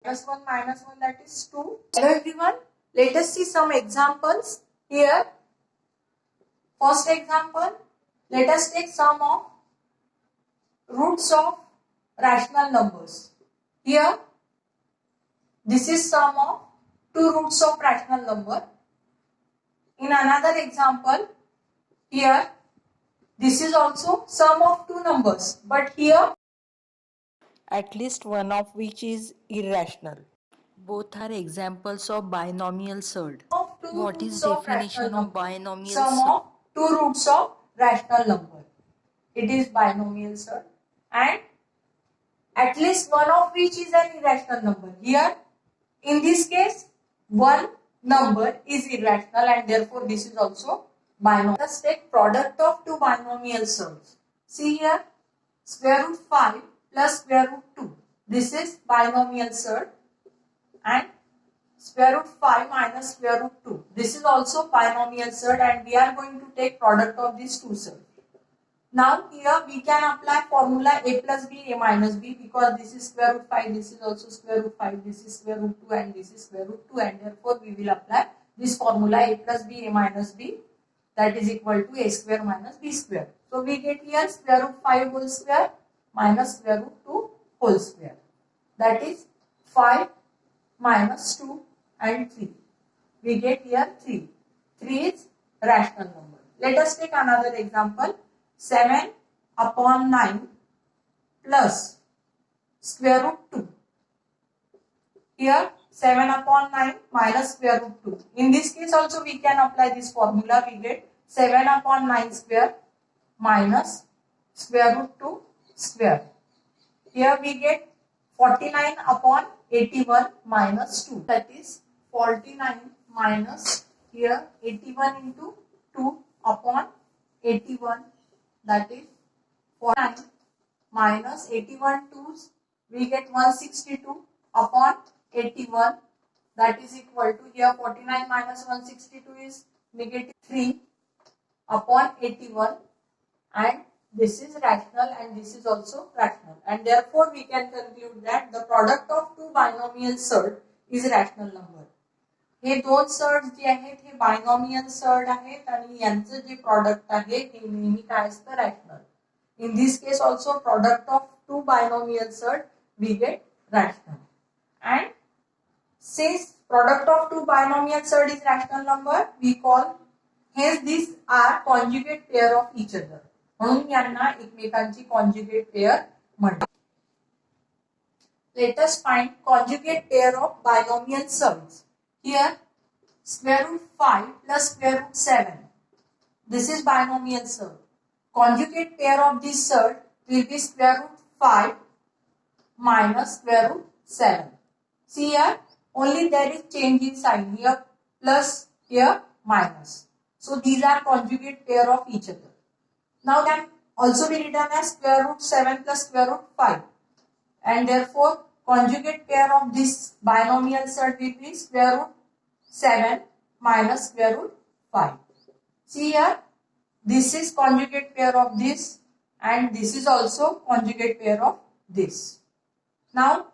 minus 1 that is 2. Hello everyone, let us see some examples here. First example, let us take sum of roots of rational numbers. Here, this is sum of two roots of rational number. In another example, here, this is also sum of two numbers, but here, at least one of which is irrational. Both are examples of binomial surd. What is definition of binomial sum surd? of two roots of rational number. It is binomial surd, and at least one of which is an irrational number. Here, in this case, one number is irrational and therefore this is also binomial. Let's take product of two binomial surds. See here, square root 5 plus square root 2. This is binomial surd, and square root 5 minus square root 2. This is also binomial surd, and we are going to take product of these two surds. Now here we can apply formula a plus b, a minus b, because this is square root 5, this is also square root 5, this is square root 2 and this is square root 2, and therefore we will apply this formula a plus b, a minus b, that is equal to a square minus b square. So we get here square root 5 whole square minus square root 2 whole square, that is 5 minus 2 and 3. We get here 3. 3 is rational number. Let us take another example. 7 upon 9 plus square root 2. Here 7 upon 9 minus square root 2. In this case also we can apply this formula. We get 7 upon 9 square minus square root 2 square. Here we get 49 upon 81 minus 2. That is 49 minus here 81 into 2 upon 81. That is 49 minus 81 2s, we get 162 upon 81, that is equal to here 49 minus 162 is negative 3 upon 81, and this is rational and this is also rational, and therefore we can conclude that the product of two binomial surd is rational number. हे दोन surds जे आहेत हे binomial surd आहेत आणि यांचं जे product आहे हे नेहमी काय असतं rational. In this case also product of two binomial surd we get rational, and since product of two binomial surd is rational number we call these this are conjugate pair of each other, म्हणून यांना एकमेकांची conjugate pair म्हणतात. Let us find conjugate pair of binomial surds. Here, square root 5 plus square root 7. This is binomial surd. Conjugate pair of this surd will be square root 5 minus square root 7. See here, only there is change in sign. Here plus, here minus. So these are conjugate pair of each other. Now can also be written as square root 7 plus square root 5. And therefore, conjugate pair of this binomial surd will be square root 7 minus square root 5. See here, this is conjugate pair of this and this is also conjugate pair of this. Now,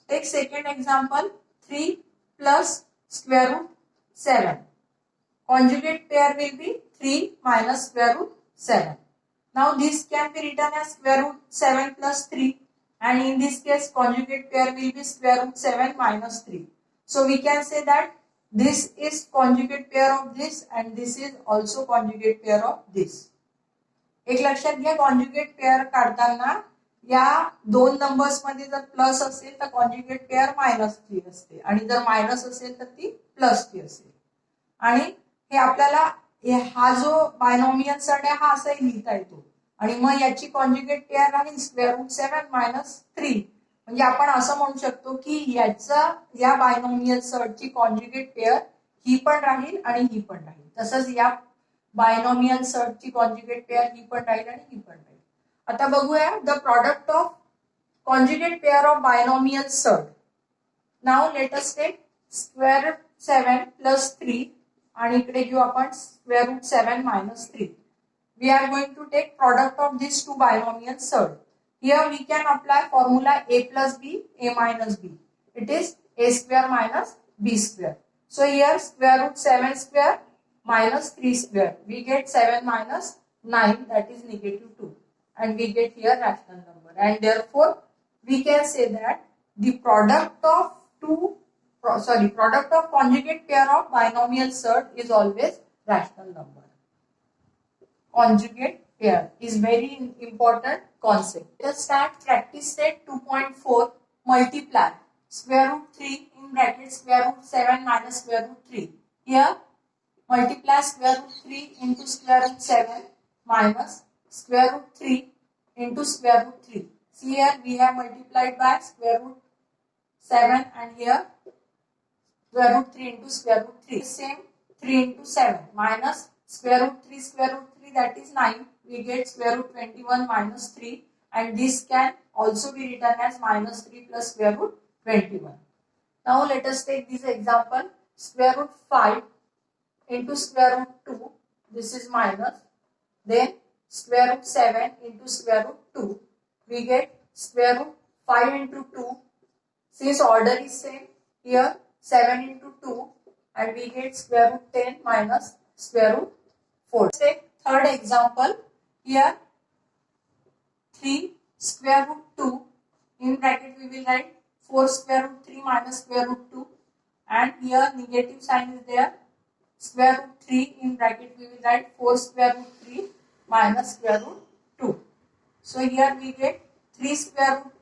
take second example, 3 plus square root 7. Conjugate pair will be 3 minus square root 7. Now, this can be written as square root 7 plus 3. And in this case, conjugate pair will be square root 7 minus 3. So we can say that this is conjugate pair of this and this is also conjugate pair of this. एक लक्षात घ्या, conjugate pair काढताना या दोन numbers मध्ये जर plus असेल तर कॉन्जुगेट पेअर मायनस 3 असते आणि जर मायनस असेल तर ती प्लस 3 असेल. आणि हे आपल्याला हा जो बायनॉमियल सर्ड आहे हा असाही लिहिता येतो, आणि मग याची कॉन्जुगेट पेअर राहील स्क्वेअर रूट 7 मायनस 3. म्हणजे आपण असं म्हणू शकतो की या बायनॉमियल सर्डची कॉन्जुगेट पेअर ही पण राहील आणि ही पण राहील. तसंच या बायनॉमियल सर्डची कॉन्जुगेट पेअर ही पण राहील आणि ही पण राहील. आता बघूया the product of conjugate pair of binomial surd. Now let us take square root 7 plus 3 आणि इकडे घेऊ आपण square root 7 minus 3. We are going to take product of these two binomial surd. Here we can apply formula a plus b, a minus b. it is a square minus b square. So here square root 7 square minus 3 square. We get 7 minus 9, that is negative 2. And we get here rational number. And therefore, we can say that the product of conjugate pair of binomial surd is always rational number. Conjugate pair is very important concept. Let us start practice set 2.4. Multiply square root 3 in bracket square root 7 minus square root 3. Here multiply square root 3 into square root 7 minus square root 3 into square root 3. See here we have multiplied by square root 7 and here square root 3 into square root 3. Same 3 into 7 minus square root 3 that is 9. We get square root 21 minus 3 and this can also be written as minus 3 plus square root 21. Now let us take this example. Square root 5 into square root 2. This is minus. Then square root 7 into square root 2. We get square root 5 into 2. Since order is same, here 7 into 2 and we get square root 10 minus square root 4. Let's take third example. Here 3 square root 2 in bracket we will write 4 square root 3 minus square root 2 and here negative sign is there. Square root 3 in bracket we will write 4 square root 3 minus square root 2. So here we get 3 square root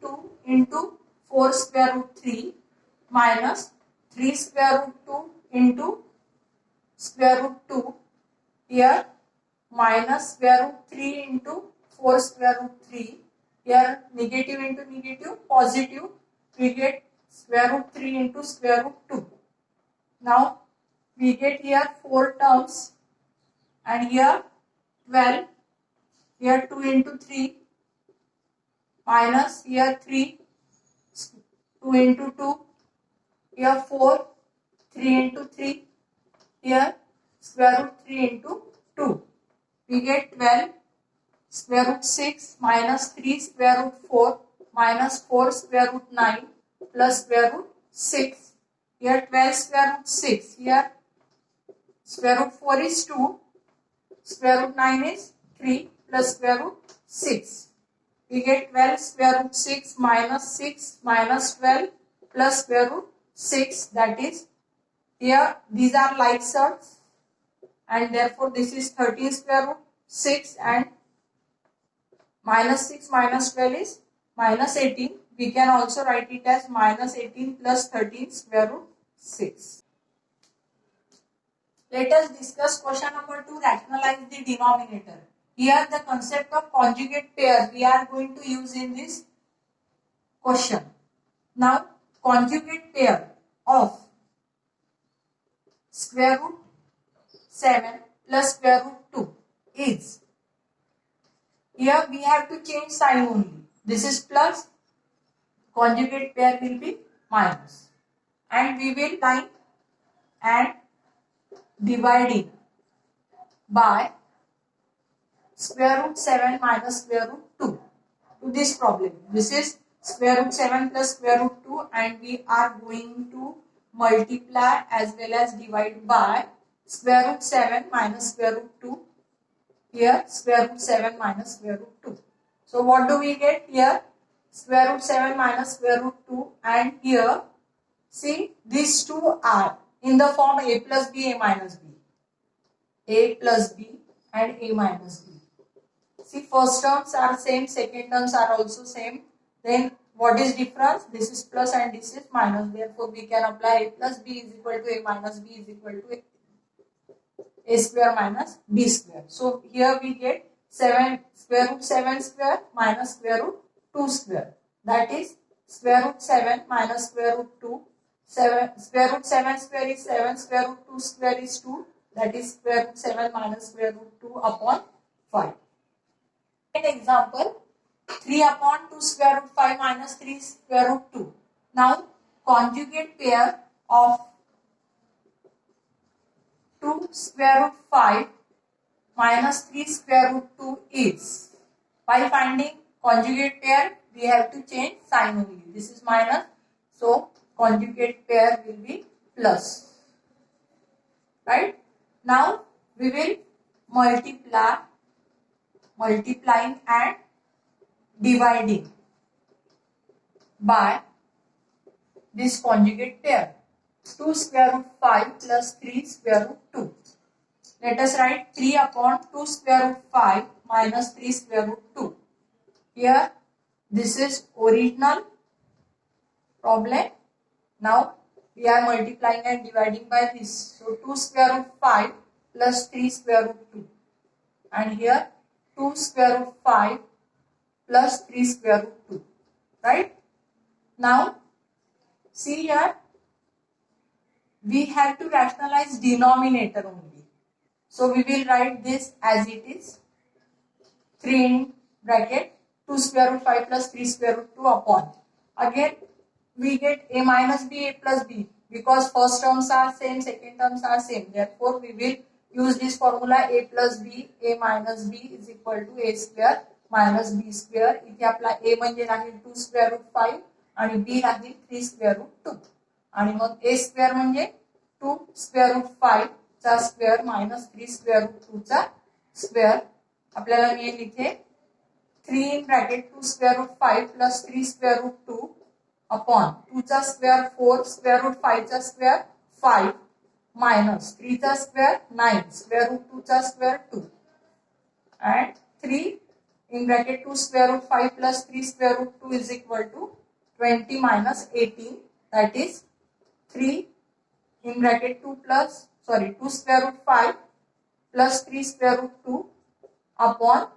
2 into 4 square root 3 minus 3 square root 2 into square root 2. Here minus square root 3 into 4 square root 3. Here negative into negative, positive. We get square root 3 into square root 2. Now we get here 4 terms and here 12. Here 2 into 3 minus here 3, 2 into 2. Here 4, 3 into 3. Here square root 3 into 2. We get 12 square root 6 minus 3 square root 4 minus 4 square root 9 plus square root 6. Here 12 square root 6. Here square root 4 is 2. Square root 9 is 3 plus square root 6. We get 12 square root 6 minus 12 plus square root 6. That is, here these are like surds and therefore this is 13 square root 6 and minus 6 minus 12 is minus 18. We can also write it as minus 18 plus 13 square root 6. Let us discuss question number 2, rationalize the denominator. Here the concept of conjugate pair we are going to use in this question. Now conjugate pair of square root 7 plus square root 2 is, here we have to change sign only. This is plus, conjugate pair will be minus. And we will line and dividing by square root 7 minus square root 2 to this problem. This is square root 7 plus square root 2 and we are going to multiply as well as divide by square root 7 minus square root 2. Here square root 7 minus square root 2. So what do we get here? Square root 7 minus square root 2 and here see these two are in the form a plus b, a minus b. A plus b and a minus b. See first terms are same, second terms are also same. Then what is difference? This is plus and this is minus. Therefore we can apply a plus b is equal to a minus b is equal to a square minus b square. So here we get 7 square root 7 square minus square root 2 square. That is square root 7 minus square root 2. Square root 7 square is 7, square root 2 square is 2. That is square root 7 minus square root 2 upon 5. An example, 3 upon 2 square root 5 minus 3 square root 2. Now conjugate pair of 2 square root 5 minus 3 square root 2 is, by finding conjugate pair we have to change sign only. This is minus, so conjugate pair will be plus. Right? Now we will multiplying and dividing by this conjugate pair. 2 square root 5 plus 3 square root 2. Let us write 3 upon 2 square root 5 minus 3 square root 2. Here this is original problem. Now we are multiplying and dividing by this. So 2 square root 5 plus 3 square root 2. And here 2 square root 5 plus 3 square root 2. Right? Now see here, we have to rationalize denominator only. So we will write this as it is. 3 in bracket 2 square root 5 plus 3 square root 2 upon. Again we get a minus b, a plus b, because first terms are same, second terms are same. Therefore we will use this formula a plus b, a minus b is equal to a square minus b square. इथे आपला a म्हणजे राहील 2 square root 5 आणि b राहील 3 square root 2. आणि मग a square म्हणजे 2 square root 5 चा square minus 3 square root 2 चा square. आपल्याला मिळेल इथे 3 in bracket 2 square root 5 plus 3 square root 2 upon 2 चा स्क्वेअर 4 square root 5 चा स्क्वेअर 5 minus 3 चा स्क्वेअर 9 square root 2 चा square 2 and 3 in bracket 2 square root 5 plus 3 square root 2 is equal to 20 minus 18, that is 3 in bracket 2 square root 5 plus 3 square root 2 upon,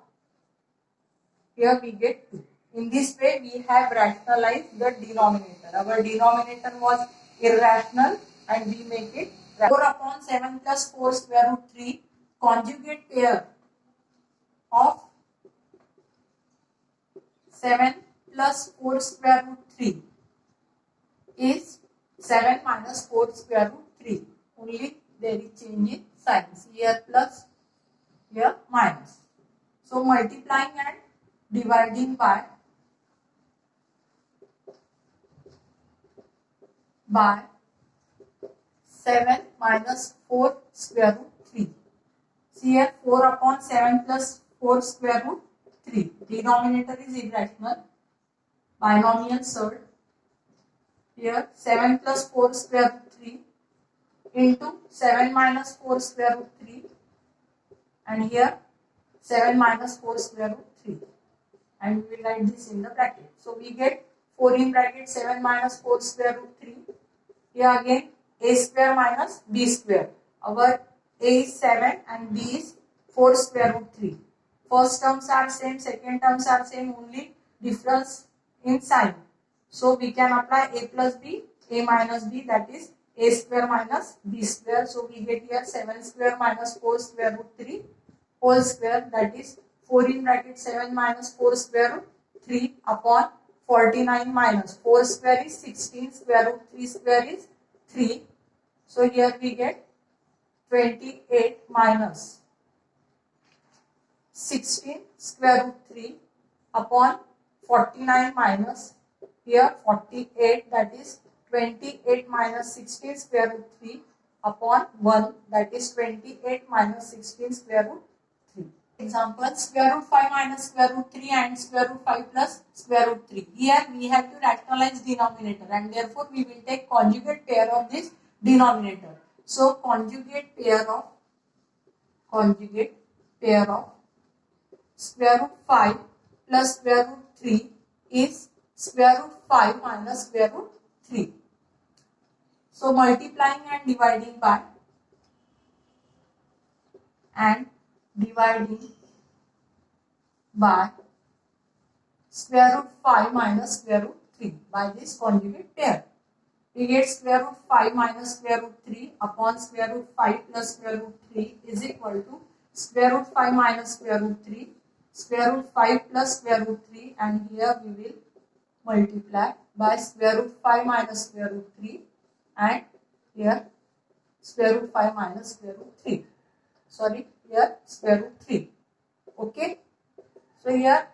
here we get 2. In this way we have rationalized the denominator. Our denominator was irrational and we make it 4 upon 7 plus 4 square root 3, conjugate pair of 7 plus 4 square root 3 is 7 minus 4 square root 3. Only there is change in signs. Here plus, here minus. So multiplying and dividing by 7 minus 4 square root 3. See here 4 upon 7 plus 4 square root 3. Denominator is irrational. Binomial surd. Here 7 plus 4 square root 3 into 7 minus 4 square root 3, and here 7 minus 4 square root 3, and we will write this in the bracket. So we get 4 in bracket 7 minus 4 square root 3. Here again a square minus b square. Our a is 7 and b is 4 square root 3. First terms are same, second terms are same, only difference in sign. So we can apply a plus b, a minus b, that is a square minus b square. So we get here 7 square minus 4 square root 3 whole square, that is 4 in bracket 7 minus 4 square root 3 upon 49 minus 4 square is 16 square root 3 square is 3. So here we get 28 minus 16 square root 3 upon 49 minus here 48, that is 28 minus 16 square root 3 upon 1, that is 28 minus 16 square root 3. Example, square root 5 minus square root 3 and square root 5 plus square root 3. Here we have to rationalize denominator and therefore we will take conjugate pair of this denominator. So conjugate pair of square root 5 plus square root 3 is square root 5 minus square root 3. So multiplying and dividing by square root 5 minus square root 3 by this conjugate pair. We get square root 5 minus square root 3 upon square root 5 plus square root 3 is equal to square root 5 minus square root 3, square root 5 plus square root 3, and here we will multiply by square root 5 minus square root 3 and here square root 5 minus square root 3. Sorry, here square root 3. Okay. So here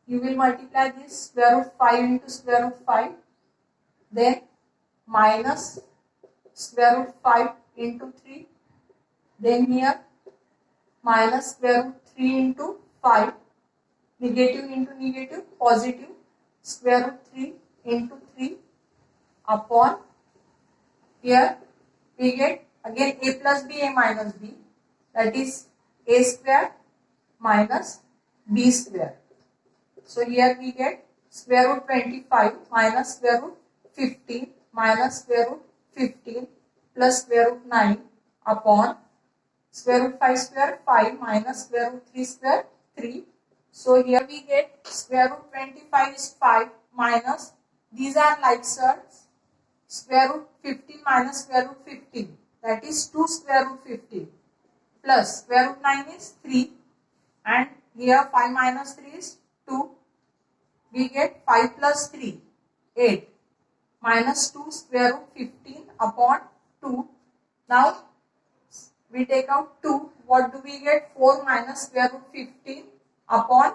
you will multiply this square root 5 into square root 5 then minus square root 5 into 3, then here minus square root 3 into 5, negative into negative, positive, square root 3 into 3 upon, here we get again a plus b, a minus b, that is a square minus b square. So here we get square root 25 minus square root 15 minus square root 15 plus square root 9 upon square root 5 square 5 minus square root 3 square 3. So here we get square root 25 is 5 minus, these are like terms, square root 15 minus square root 15, that is 2 square root 15 plus square root 9 is 3, and here 5 minus 3 is 2. We get 5 plus 3, 8 minus 2 square root 15 upon 2. Now we take out 2. What do we get? 4 minus square root 15 upon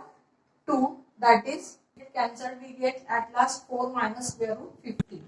2. That is cancelled. We get at last 4 minus square root 15.